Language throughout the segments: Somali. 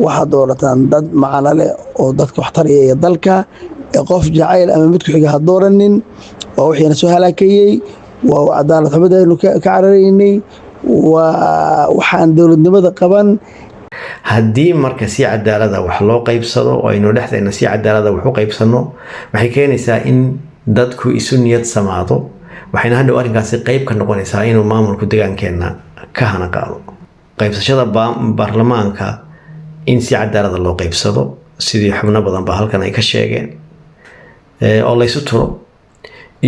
waxaad doorataan dad macno leh oo dadka wax taraya dalka qof jacayl ama mid ku xiga ha dooranin waa wixiina soo halaakeeyey waa cadaalad xumada aynu ka cararaynay waa waxaan dowladnimada qaban. haddii marka si cadaalada wax loo qaybsado oo aynu dhexdeena si cadaalada wax u qaybsano waxay keenaysaa in dadku isu niyad samaado waxayna hadhow arrinkaasi qayb ka noqonaysaa inuu maamulku deegaankeena ka hana qaado qaybsashada baarlamaanka in si cadaalada loo qaybsado sidii xubno badan ba halkan ay ka sheegeen oo la isu turo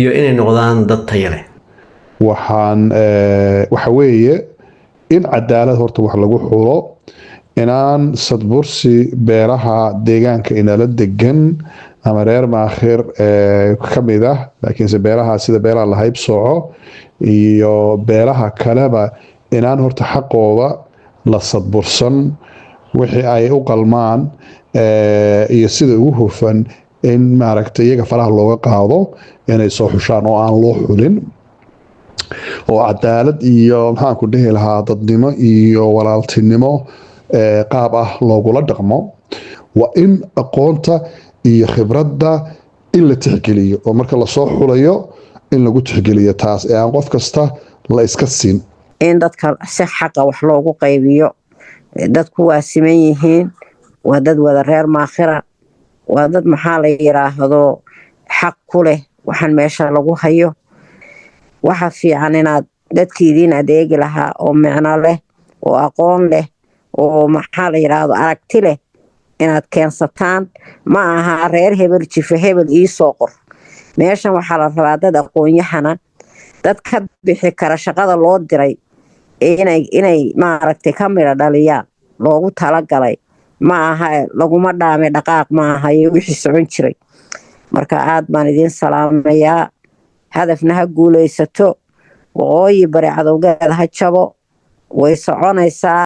iyo inay noqdaan dad tayo leh waxa weeye in cadaalad horta wax lagu xulo inaan sadbursi beeraha deegaanka inala degan ama reer maakhir ka mid ah laakiinse beeraha sida beeraha la haybsooco iyo beeraha kaleba inaan horta xaqooda la sadbursan wixii ay u qalmaan iyo sida ugu hufan in maaragtay iyaga faraha looga qaado inay soo xushaan oo aan loo xulin oo cadaalad iyo maxaan ku dhihi lahaa dadnimo iyo walaaltinimo qaab ah loogula dhaqmo waa in aqoonta iyo khibradda in la tixgeliyo oo marka lasoo xulayo in lagu tixgeliyo taas ee aan qof kasta la iska siin in dadka si xaqa wax loogu qaybiyo dadku waa siman yihiin waa dad wada reer maakhira waa dad maxaa la yiraahdo xaq ku leh waxaan meesha lagu hayo waxa fiican inaad dadkiidiin adeegi lahaa oo micno leh oo aqoon leh oo maxaa la yiraahdo aragti leh inaad keensataan ma aha reer hebel jifa hebel ii soo qor meeshan waxaa la rabaa dad aqoon-yahana dad ka bixi kara shaqada loo diray inay maaragtay ka midho dhaliyaan loogu talagalay ma aha laguma dhaame dhaqaaq ma aha iyo wixii socon jiray marka aad baan idiin salaamayaa hadafna ha guulaysato waqooyi bari cadowgeeda ha jabo way soconaysaa.